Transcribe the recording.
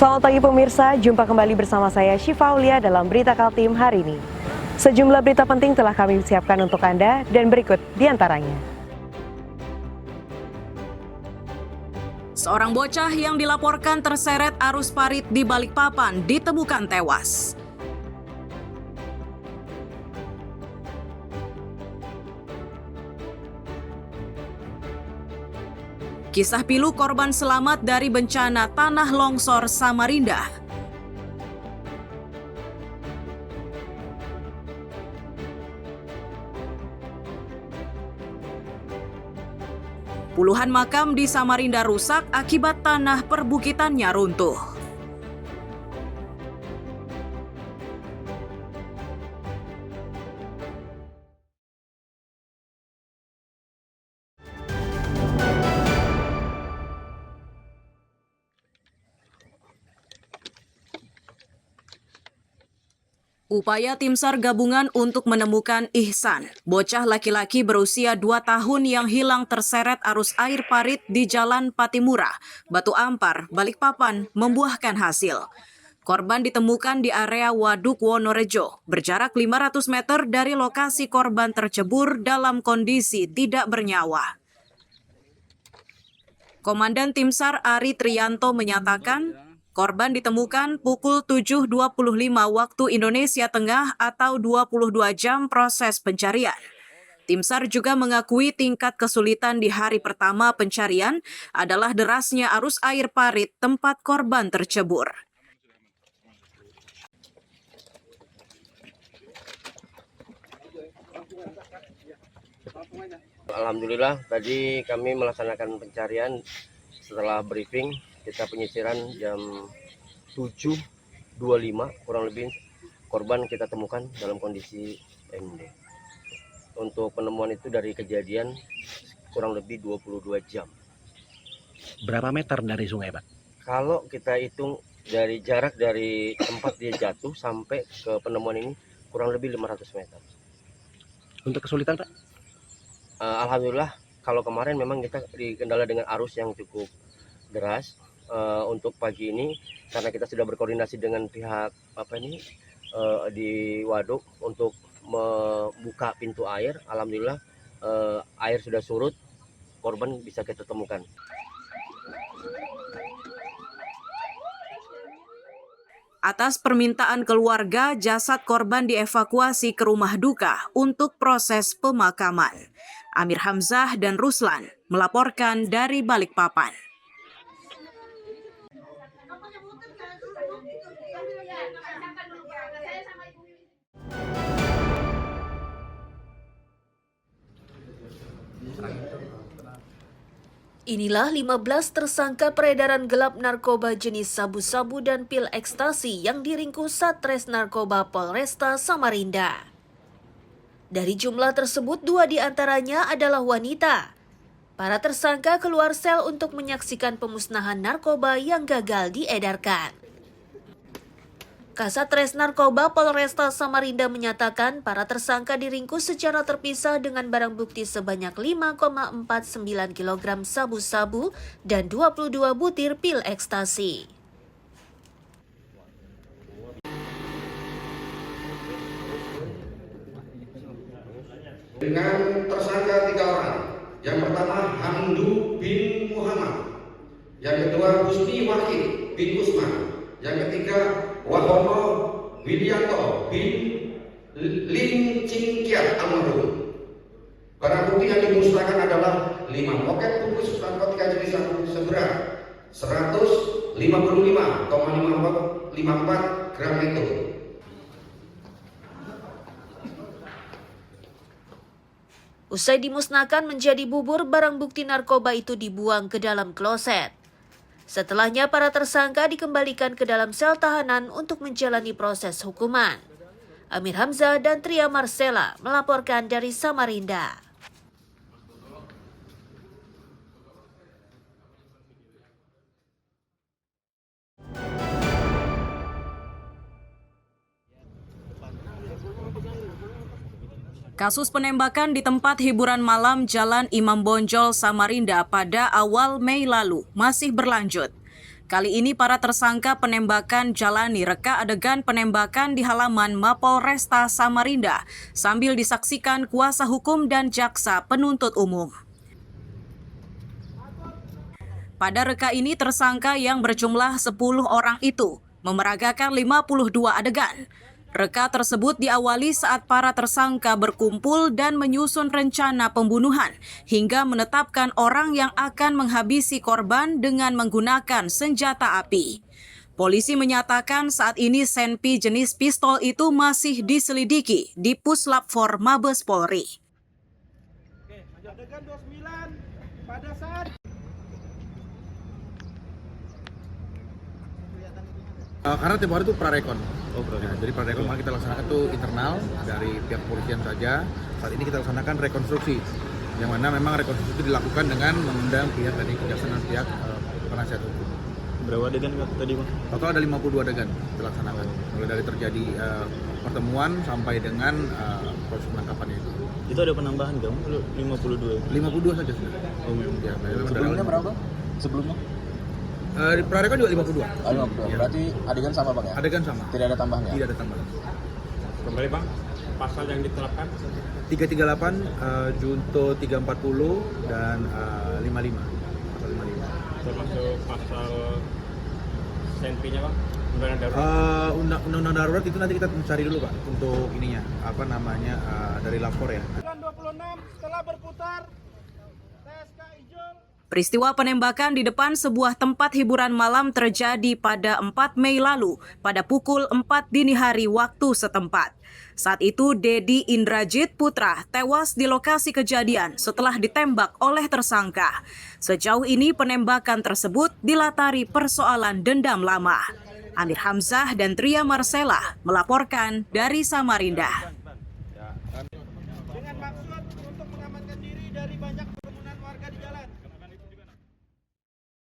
Selamat pagi pemirsa, jumpa kembali bersama saya Syifa Aulia dalam Berita Kaltim hari ini. Sejumlah berita penting telah kami siapkan untuk Anda dan berikut diantaranya. Seorang bocah yang dilaporkan terseret arus parit di Balikpapan ditemukan tewas. Kisah pilu korban selamat dari bencana tanah longsor Samarinda. Puluhan makam di Samarinda rusak akibat tanah perbukitannya runtuh. Upaya tim SAR gabungan untuk menemukan Ihsan, bocah laki-laki berusia 2 tahun yang hilang terseret arus air parit di Jalan Patimura, Batu Ampar, Balikpapan, membuahkan hasil. Korban ditemukan di area Waduk Wonorejo, berjarak 500 meter dari lokasi korban tercebur dalam kondisi tidak bernyawa. Komandan Tim SAR Ari Trianto menyatakan, korban ditemukan pukul 7.25 waktu Indonesia Tengah atau 22 jam proses pencarian. Tim SAR juga mengakui tingkat kesulitan di hari pertama pencarian adalah derasnya arus air parit tempat korban tercebur. Alhamdulillah, tadi kami melaksanakan pencarian setelah briefing. Kita penyisiran jam 7.25 kurang lebih korban kita temukan dalam kondisi MD. Untuk penemuan itu dari kejadian kurang lebih 22 jam. Berapa meter dari sungai, Pak? Kalau kita hitung dari jarak dari tempat dia jatuh sampai ke penemuan ini kurang lebih 500 meter. Untuk kesulitan, Pak? Alhamdulillah, kalau kemarin memang kita dikendala dengan arus yang cukup deras. Untuk pagi ini karena kita sudah berkoordinasi dengan pihak di waduk untuk membuka pintu air, alhamdulillah air sudah surut, korban bisa kita temukan. Atas permintaan keluarga, jasad korban dievakuasi ke rumah duka untuk proses pemakaman. Amir Hamzah dan Ruslan melaporkan dari Balikpapan. Inilah 15 tersangka peredaran gelap narkoba jenis sabu-sabu dan pil ekstasi yang diringkus Satres Narkoba Polresta Samarinda. Dari jumlah tersebut, 2 diantaranya adalah wanita. Para tersangka keluar sel untuk menyaksikan pemusnahan narkoba yang gagal diedarkan. Kasatres Narkoba Polresta Samarinda menyatakan para tersangka diringkus secara terpisah dengan barang bukti sebanyak 5,49 kg sabu-sabu dan 22 butir pil ekstasi. Dengan tersangka 3 orang. Yang pertama Hamdu bin Muhammad, yang kedua Husni Wahid bin Usman, yang ketiga Wahono Widianto bin Lin Cingkiat almarhum. Barang bukti yang dimusnahkan adalah 5 poket bungkus narkotika jenis sabu seberat 155,54 gram itu. Usai dimusnahkan menjadi bubur, barang bukti narkoba itu dibuang ke dalam kloset. Setelahnya para tersangka dikembalikan ke dalam sel tahanan untuk menjalani proses hukuman. Amir Hamzah dan Tria Marcella melaporkan dari Samarinda. Kasus penembakan di tempat hiburan malam Jalan Imam Bonjol, Samarinda pada awal Mei lalu masih berlanjut. Kali ini para tersangka penembakan jalani reka adegan penembakan di halaman Mapolresta Samarinda sambil disaksikan kuasa hukum dan jaksa penuntut umum. Pada reka ini tersangka yang berjumlah 10 orang itu memeragakan 52 adegan. Reka tersebut diawali saat para tersangka berkumpul dan menyusun rencana pembunuhan hingga menetapkan orang yang akan menghabisi korban dengan menggunakan senjata api. Polisi menyatakan saat ini senpi jenis pistol itu masih diselidiki di Puslap 4 Mabes Polri. Adegan 29 pada saat karena tempo hari itu prarekon. Nah, jadi prarekon yang kita laksanakan itu internal dari pihak polisian saja. Saat ini kita laksanakan rekonstruksi, yang mana memang rekonstruksi itu dilakukan dengan mengundang pihak dari kejaksaan dan pihak penasihat hukum. berapa adegan tadi, Bang? Total ada 52 adegan kita laksanakan, mulai dari terjadi pertemuan sampai dengan proses penangkapannya itu. Itu ada penambahan dong, 52. 52 saja sudah. Oh, memang. Ya, Sebelumnya berapa? Sebelumnya? Di prarekon juga 52. Oh, 52. Ya. Berarti adegan sama, Bang ya? Adegan sama. Tidak ada tambahan ya? Tidak ada tambahan. Kembali, Bang, pasal yang diterapkan 338, junto 340 dan 55. Pasal 55. termasuk pasal senpinya, Bang. Undang-undang darurat. Undang-undang darurat itu nanti kita cari dulu, Pak, untuk ininya apa namanya dari lapor ya. 26 setelah berputar TSK hijau. Peristiwa penembakan di depan sebuah tempat hiburan malam terjadi pada 4 Mei lalu pada pukul 4 dini hari waktu setempat. Saat itu Dedi Indrajit Putra tewas di lokasi kejadian setelah ditembak oleh tersangka. Sejauh ini penembakan tersebut dilatari persoalan dendam lama. Amir Hamzah dan Tria Marcella melaporkan dari Samarinda. Dengan maksud untuk mengamankan diri dari banyak kerumunan warga di jalan.